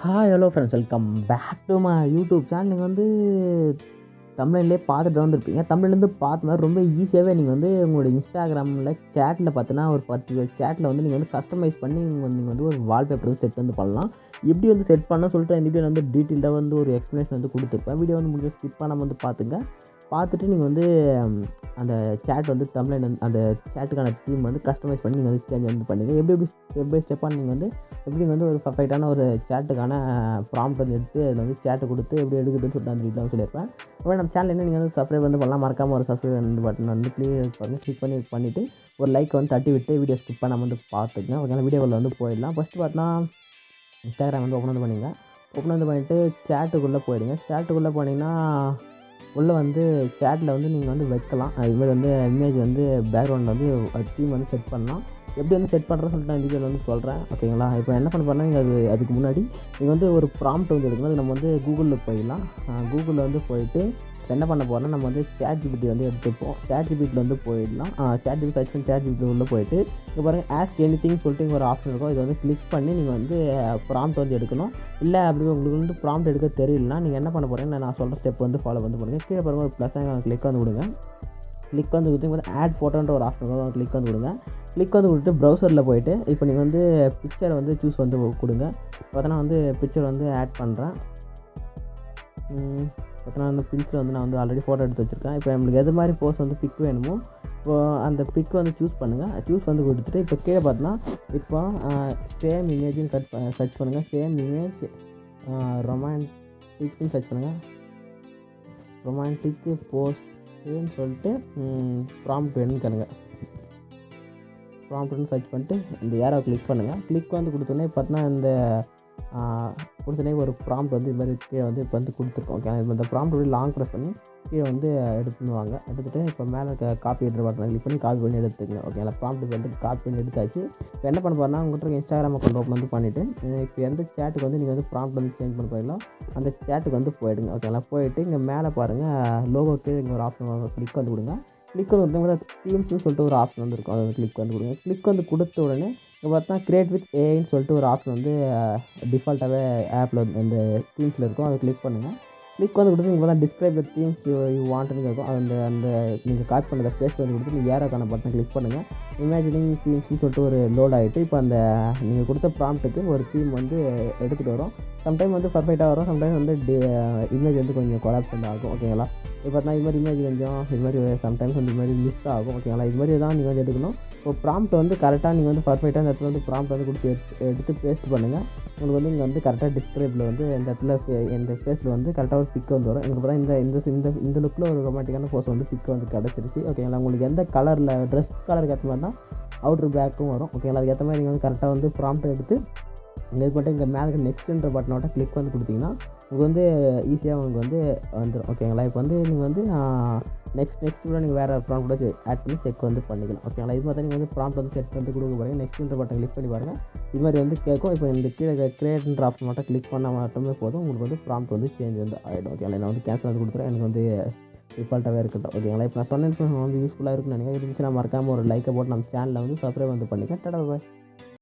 Hi hello friends, welcome back to my YouTube channel. நீங்கள் வந்து தமிழ்லேயே பார்த்துட்டு வந்துருப்பீங்க. தமிழ்லேருந்து பார்த்த மாதிரி ரொம்ப ஈஸியாகவே நீங்கள் வந்து உங்களோட இன்ஸ்டாகிராமில் சேட்டில் பார்த்தீங்கன்னா ஒரு 10 சேட்டில் வந்து நீங்கள் வந்து கஸ்டமைஸ் பண்ணி நீங்கள் வந்து ஒரு வால்பேப்பர் வந்து செட் வந்து பண்ணலாம். எப்படி வந்து செட் பண்ண சொல்லிட்டு இந்த வீடியோ வந்து டீட்டெயிலாக வந்து ஒரு எக்ஸ்ப்ளனேஷன் வந்து கொடுத்துருப்பேன். வீடியோ வந்து முடிஞ்ச ஸ்கிப் பண்ணாமல் வந்து பார்த்துங்க. பார்த்துட்டு நீங்கள் வந்து அந்த சேட் வந்து தமிழில் அந்த சேட்டுக்கான தீம் வந்து கஸ்டமைஸ் பண்ணி நீங்கள் வந்து சேஞ்ச் வந்து பண்ணுங்கள். எப்படி ஸ்டெப் பை ஸ்டெப்பாக நீங்கள் வந்து எப்படி வந்து ஒரு பர்ஃபெக்டான ஒரு சேட்டுக்கான ப்ராம்ப்ட் வந்து எடுத்து அதில் வந்து சேட்டு கொடுத்து எப்படி எடுக்குதுன்னு சொல்லிட்டு அந்த வீட்டில் வந்து சொல்லியிருப்பேன். அப்புறம் நம்ம சேனல் என்ன நீங்கள் வந்து சப்ஸ்கிரைப் வந்து பண்ணலாம். மறக்காமல் ஒரு சப்ஸ்கிரைப் பட்டன் வந்து கிளிக் பண்ணிவிட்டு ஒரு லைக் வந்து தட்டி விட்டு வீடியோ ஸ்கிப் பண்ணாமல் வந்து பார்த்துக்கங்க. ஓகே, வீடியோவில் வந்து போயிடலாம். ஃபஸ்ட்டு பார்த்தீங்கன்னா இன்ஸ்டாகிராம் வந்து ஓப்பன் வந்து பண்ணிங்க. ஓப்பன் வந்து பண்ணிவிட்டு சேட்டுக்குள்ளே போயிடுங்க. சேட்டுக்குள்ளே போனீங்கன்னா உள்ளே வந்து சேட்டில் வந்து நீங்கள் வந்து வைக்கலாம். இதுமாதிரி வந்து இமேஜ் வந்து பேக்ரவுண்ட் வந்து தீம் வந்து செட் பண்ணலாம். எப்படி வந்து செட் பண்ணுறேன்னு சொல்லிட்டு நான் வீடியோவில் வந்து சொல்கிறேன். ஓகேங்களா? இப்போ என்ன பண்ண போகிறேன்னா, நீங்கள் அதுக்கு முன்னாடி நீங்கள் வந்து ஒரு ப்ராம்ப்ட் வந்து எடுக்கணும். அது நம்ம வந்து கூகுளில் போயிடலாம். கூகுளில் வந்து போயிட்டு என்ன பண்ண போகிறோம்னா, நம்ம வந்து ChatGPT வந்து எடுத்துப்போம். ChatGPTல வந்து போயிடலாம். ChatGPT சர்ச் பண்ணி ChatGPT உள்ளே போயிட்டு இங்கே பாருங்கள், ஆஸ்க் எனிதிங் சொல்லிட்டு இங்கே ஒரு ஆப்ஷன் இருக்கும். இதை வந்து கிளிக் பண்ணி நீங்கள் வந்து ப்ராம்ப்ட் வந்து எடுக்கணும். இல்லை அப்படி உங்களுக்கு வந்து ப்ராம்ப்ட் எடுக்க தெரியலனா நீங்கள் என்ன பண்ண போகிறீங்கன்னா, நான் சொல்கிற ஸ்டெப் வந்து ஃபாலோ வந்து பண்ணுங்கள். கீழே பாருங்கள் ஒரு ப்ளஸ் கிளிக் வந்து கொடுங்க. கிளிக் வந்து கொடுத்து ஆட் ஃபோட்டோன்ற ஒரு ஆப்ஷன் இருக்கும். கிளிக் வந்து கொடுங்க. கிளிக் வந்து கொடுத்து ப்ரௌசரில் போயிட்டு இப்போ நீங்கள் வந்து பிக்சரை வந்து சூஸ் வந்து கொடுங்க. பார்த்தோன்னா வந்து பிக்சர் வந்து ஆட் பண்ணுறேன். பார்த்தோன்னா வந்து பிக்சர் வந்து நான் வந்து ஆல்ரெடி ஃபோட்டோ எடுத்து வச்சுருக்கேன். இப்போ நம்மளுக்கு எது மாதிரி போஸ் வந்து பிக் வேணுமோ இப்போது அந்த பிக் வந்து சூஸ் பண்ணுங்கள். சூஸ் வந்து கொடுத்துட்டு இப்போ கீழே பார்த்தோன்னா இப்போ சேம் இமேஜ்னு சர்ச் பண்ணுங்கள். சேம் இமேஜ் ரொமான்டிக்னு சர்ச் பண்ணுங்கள். ரொமான்டிக்கு போஸ்ட்டுன்னு சொல்லிட்டு ப்ராம்ப்ட் வேணும்னு கேளுங்க. ப்ராம்ப்ட்னு சர்ச் பண்ணிட்டு இந்த ஏரோவை கிளிக் பண்ணுங்கள். கிளிக் வந்து கொடுத்தோன்னே பார்த்தோன்னா இந்த கொடுத்தோன்னே ஒரு ப்ராம்ப்ட் வந்து இது மாதிரி கீழே வந்து இப்போ வந்து கொடுத்துருக்கோம். ஓகே, இப்போ இந்த ப்ராம்ப்ட் வந்து லாங் ப்ரெஸ் பண்ணி கீழே வந்து எடுத்துன்னு எடுத்துகிட்டு இப்போ மேலே காப்பி எடுத்து பட்டனை கிளிக் பண்ணி காப்பி பண்ணி எடுத்துக்கங்க. ஓகேங்களா? ப்ராம்ப்ட் வந்து காப்பி பண்ணி எடுத்தாச்சு. இப்போ என்ன பண்ண போகிறேன்னா, உங்கள்கிட்ட இன்ஸ்டாகிராம் அக்கௌண்ட் ஓப்பன் வந்து பண்ணிவிட்டு இப்போ எந்த சேட்டுக்கு வந்து நீங்கள் வந்து ப்ராம்ப்ட் வந்து சேஞ்ச் பண்ண போயிடலாம் அந்த சேட்டுக்கு வந்து போயிடுங்க. ஓகேங்களா? போயிட்டு இங்கே மேலே பாருங்கள் லோகோக்கு இங்கே ஒரு ஆப்ஷன் கிளிக் வந்து கொடுங்க. கிளிக் வந்து கொடுத்தவங்க தீம்ஸ்னு சொல்லிட்டு ஒரு ஆப்ஷன் வந்து இருக்கும். அதை வந்து கிளிக் வந்து கொடுங்க. கிளிக் வந்து கொடுத்த உடனே இப்போ பார்த்தா கிரியேட் வித் ஏஐன்னு சொல்லிட்டு ஒரு ஆப்ஷன் வந்து டிஃபால்ட்டாகவே ஆப்பில் இந்த தீம்ஸில் இருக்கும். அதை கிளிக் பண்ணுங்கள். கிளிக் வந்து கொடுத்து நீங்கள் டிஸ்கிரைப் த தீம்ஸ் யூ வாண்ட்னு இருக்கும். அந்த அந்த நீங்கள் காப்பி பண்ணுற பேஸ்ட் வந்து கொடுத்து நீங்கள் ஏரோக்கான பட்டனை கிளிக் பண்ணுங்கள். இமேஜினிங் தீம்ஸ்னு சொல்லிட்டு ஒரு லோட் ஆகிட்டு இப்போ அந்த நீங்கள் கொடுத்த ப்ராம்ப்ட்டுக்கு ஒரு தீம் வந்து எடுத்துகிட்டு வரும். சம்டைம் வந்து பர்ஃபெக்டாக வரும். சம்டைம் வந்து இமேஜ் வந்து கொஞ்சம் கொலாப்ஸ் வந்து ஆகும். ஓகேங்களா? இப்போ பார்த்தா இது மாதிரி இமேஜ் கொஞ்சம் இது மாதிரி சம்டைம்ஸ் வந்து இது மாதிரி மிஸ் ஆகும். ஓகேங்களா? இது மாதிரி தான் நீங்கள் வந்து எடுக்கணும். இப்போ ப்ராம்ப்ட் வந்து கரெக்டாக நீங்கள் வந்து பர்ஃபெக்டாக இந்த இடத்துல வந்து ப்ராம்ப்ட் வந்து கொடுத்து எடுத்து பேஸ்ட் பண்ணுங்கள். உங்களுக்கு வந்து இங்கே வந்து கரெக்டாக டிஸ்கிரைபில் வந்து இந்த இடத்துல இந்த ஃபேஸில் வந்து கரெக்டாக ஒரு பிக் வந்து வரும். எனக்கு பார்த்தா இந்த இந்த இந்த லுக்கில் ஒரு ரொமாட்டிக்கான போஸ் வந்து பிக் வந்து கிடச்சிருச்சு. ஓகேங்களா? உங்களுக்கு எந்த கலரில் ட்ரெஸ் கலருக்கு ஏற்ற மாதிரி தான் அவுட்ரு பேக்கும் வரும். ஓகேங்களா? அதுக்கேற்ற மாதிரி நீங்கள் வந்து கரெக்டாக வந்து ப்ராம்ப்ட் எடுத்து இது பண்ணிட்டு இங்கே மேலே நெக்ஸ்ட்டுன்ற பட்டனோட கிளிக் வந்து கொடுத்தீங்கன்னா உங்களுக்கு வந்து ஈஸியாக உங்களுக்கு வந்து வந்துடும். ஓகேங்களா? இப்போ வந்து நீங்கள் வந்து நெக்ஸ்ட் கூட நீங்கள் வேறு ப்ராம்ப்ட் கூட ஆட் பண்ணி செக் வந்து பண்ணிக்கலாம். ஓகேங்களா? இது மாதிரி நீங்கள் வந்து ப்ராம்ப்ட் வந்து செட் வந்து கொடுக்க பாருங்கள். நெக்ஸ்ட்டுன்ற பட்டன் கிளிக் பண்ணி பாருங்கள். இது மாதிரி வந்து கேட்கும். இப்போ இந்த கீழே கிரியேட்ன்ற ஆப்ஷன் மட்டும் கிளிக் பண்ணால் மட்டுமே போதும். உங்களுக்கு வந்து ப்ராம்ப்ட் வந்து சேஞ்ச் வந்து ஆகிடும். ஓகேங்களா? நான் வந்து கேன்சல் வந்து கொடுத்துறேன். எனக்கு வந்து டிஃபால்ட்டாகவே இருக்கட்டும். ஓகேங்களா? இப்போ நான் சொன்ன இன்ஃபர்மேஷன் வந்து யூஸ்ஃபுல்லாக இருக்குன்னு நினைக்கிறேன். இருந்துச்சுன்னா மறக்காமல் ஒரு லைக்கை போட்டு நம்ம சேனலில் வந்து சப்ஸ்கிரைப் வந்து பண்ணிக்க. டாடா பாய்.